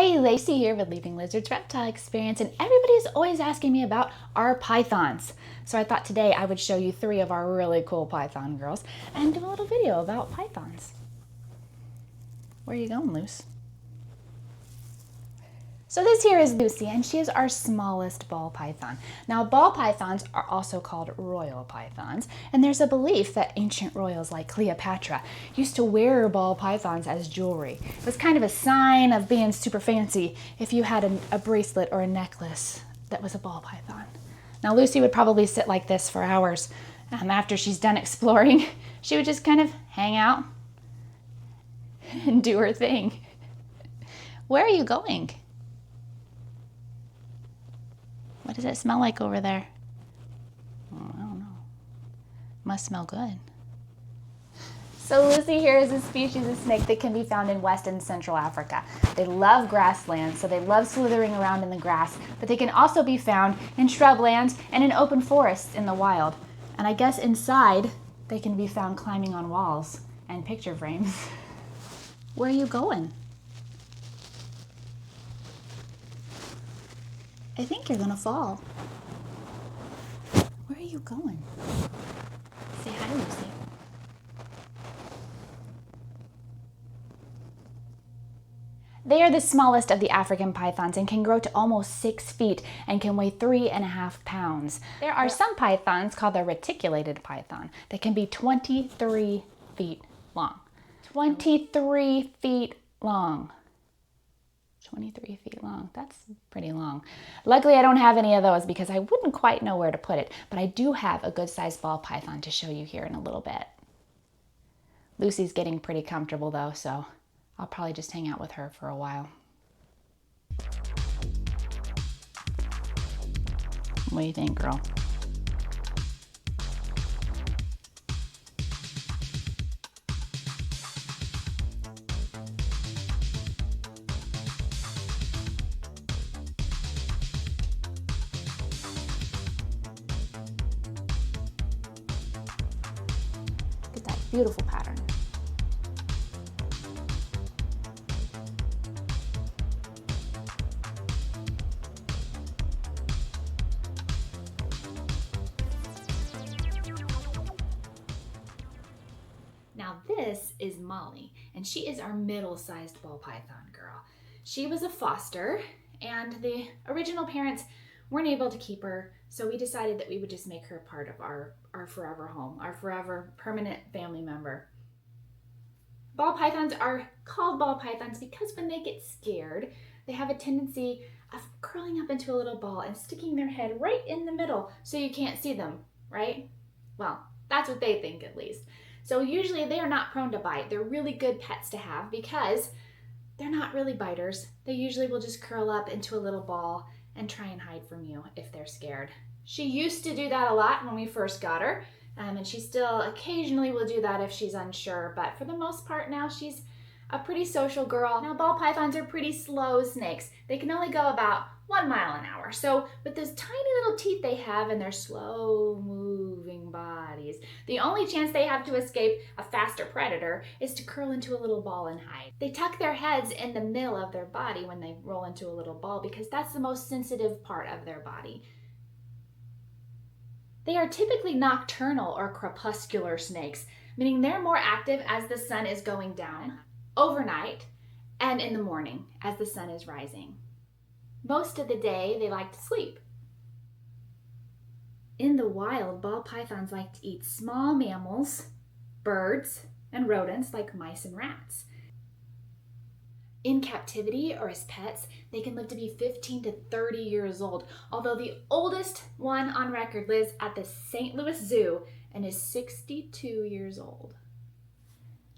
Hey, Lacey here with Leaping Lizards Reptile Experience, and everybody's always asking me about our pythons. So I thought today I would show you 3 of our really cool python girls and do a little video about pythons. Where are you going, Luce? So this here is Lucy, and she is our smallest ball python. Now, ball pythons are also called royal pythons, and there's a belief that ancient royals like Cleopatra used to wear ball pythons as jewelry. It was kind of a sign of being super fancy if you had a bracelet or a necklace that was a ball python. Now, Lucy would probably sit like this for hours. After she's done exploring, she would just kind of hang out and do her thing. Where are you going? What does it smell like over there? Oh, I don't know. Must smell good. So Lucy here is a species of snake that can be found in West and Central Africa. They love grasslands, so they love slithering around in the grass, but they can also be found in shrublands and in open forests in the wild. And I guess inside, they can be found climbing on walls and picture frames. Where are you going? I think you're gonna fall. Where are you going? Say hi, Lucy. They are the smallest of the African pythons and can grow to almost 6 feet and can weigh 3.5 pounds. There are some pythons called the reticulated python that can be 23 feet long. 23 feet long. 23 feet long. That's pretty long. Luckily, I don't have any of those because I wouldn't quite know where to put it, but I do have a good sized ball python to show you here in a little bit. Lucy's getting pretty comfortable though, so I'll probably just hang out with her for a while. What do you think, girl? Look at that beautiful pattern. Now this is Molly, and she is our middle-sized ball python girl. She was a foster, and the original parents weren't able to keep her, so we decided that we would just make her part of our forever home, our forever permanent family member. Ball pythons are called ball pythons because when they get scared, they have a tendency of curling up into a little ball and sticking their head right in the middle so you can't see them, right? Well, that's what they think at least. So usually they are not prone to bite. They're really good pets to have because they're not really biters. They usually will just curl up into a little ball and try and hide from you if they're scared. She used to do that a lot when we first got her, and she still occasionally will do that if she's unsure, but for the most part now she's a pretty social girl. Now ball pythons are pretty slow snakes. They can only go about 1 mile an hour. So with those tiny little teeth they have and their slow moving bodies, the only chance they have to escape a faster predator is to curl into a little ball and hide. They tuck their heads in the middle of their body when they roll into a little ball because that's the most sensitive part of their body. They are typically nocturnal or crepuscular snakes, meaning they're more active as the sun is going down, overnight, and in the morning as the sun is rising. Most of the day, they like to sleep. In the wild, ball pythons like to eat small mammals, birds, and rodents like mice and rats. In captivity or as pets, they can live to be 15 to 30 years old, although the oldest one on record lives at the St. Louis Zoo and is 62 years old.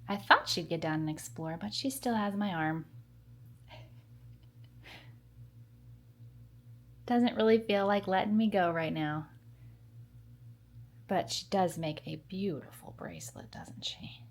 I thought she'd get down and explore, but she still has my arm. Doesn't really feel like letting me go right now. But she does make a beautiful bracelet, doesn't she?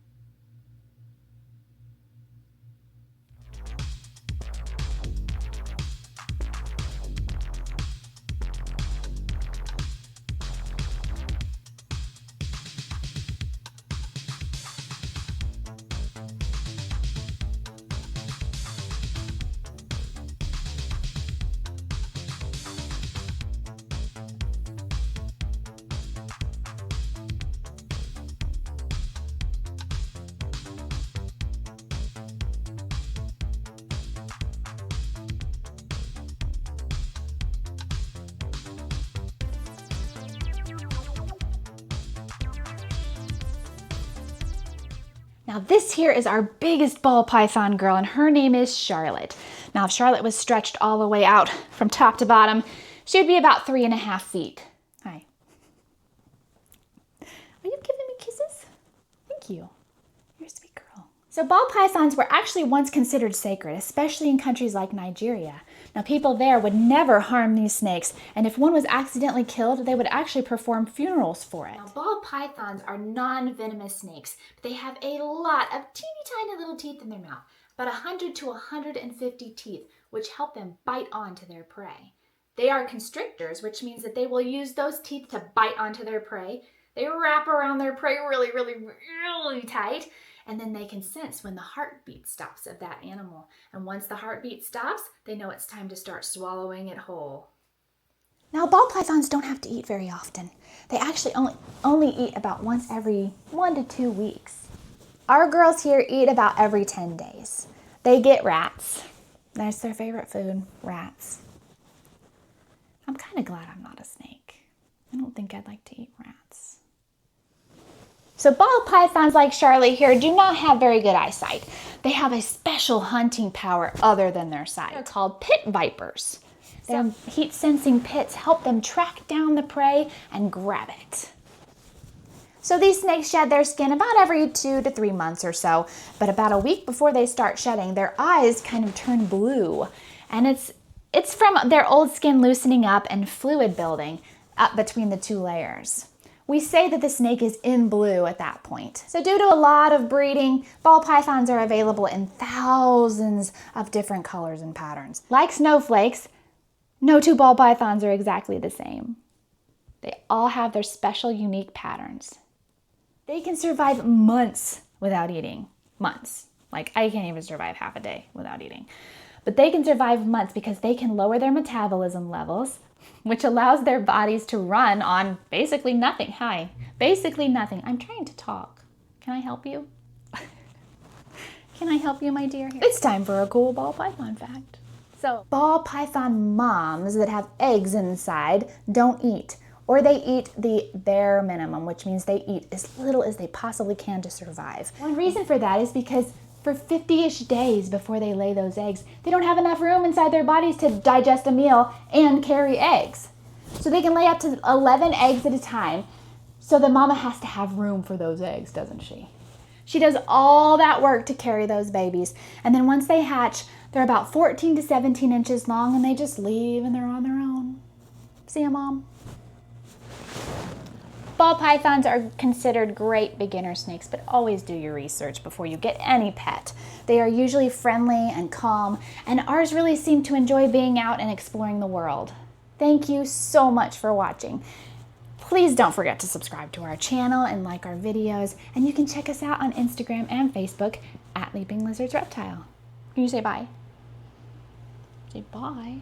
Now this here is our biggest ball python girl, and her name is Charlotte. Now if Charlotte was stretched all the way out from top to bottom, she would be about 3.5 feet. Hi. Are you giving me kisses? Thank you. You're a sweet girl. So ball pythons were actually once considered sacred, especially in countries like Nigeria. Now people there would never harm these snakes, and if one was accidentally killed, they would actually perform funerals for it. Now ball pythons are non-venomous snakes, but they have a lot of teeny tiny little teeth in their mouth, about 100 to 150 teeth, which help them bite onto their prey. They are constrictors, which means that they will use those teeth to bite onto their prey. They wrap around their prey really, really, really tight, and then they can sense when the heartbeat stops of that animal. And once the heartbeat stops, they know it's time to start swallowing it whole. Now, ball pythons don't have to eat very often. They actually only eat about once every 1 to 2 weeks. Our girls here eat about every 10 days. They get rats. That's their favorite food, rats. I'm kind of glad I'm not a snake. I don't think I'd like to eat rats. So ball pythons like Charlotte here do not have very good eyesight. They have a special hunting power other than their size. They're called pit vipers. Their heat-sensing pits help them track down the prey and grab it. So these snakes shed their skin about every 2 to 3 months or so, but about a week before they start shedding, their eyes kind of turn blue. And it's from their old skin loosening up and fluid building up between the 2 layers. We say that the snake is in blue at that point. So due to a lot of breeding, ball pythons are available in thousands of different colors and patterns. Like snowflakes, no 2 ball pythons are exactly the same. They all have their special, unique patterns. They can survive months without eating. Months. Like, I can't even survive half a day without eating. But they can survive months because they can lower their metabolism levels, which allows their bodies to run on basically nothing. Hi. Basically nothing. I'm trying to talk. Can I help you? Can I help you, my dear? It's time for a cool ball python fact. So, ball python moms that have eggs inside don't eat, or they eat the bare minimum, which means they eat as little as they possibly can to survive. One reason for that is because for 50-ish days before they lay those eggs, they don't have enough room inside their bodies to digest a meal and carry eggs. So they can lay up to 11 eggs at a time. So the mama has to have room for those eggs, doesn't she? She does all that work to carry those babies. And then once they hatch, they're about 14 to 17 inches long, and they just leave and they're on their own. See ya, Mom. Ball pythons are considered great beginner snakes, but always do your research before you get any pet. They are usually friendly and calm, and ours really seem to enjoy being out and exploring the world. Thank you so much for watching. Please don't forget to subscribe to our channel and like our videos, and you can check us out on Instagram and Facebook at Leaping Lizards Reptile. Can you say bye? Say bye.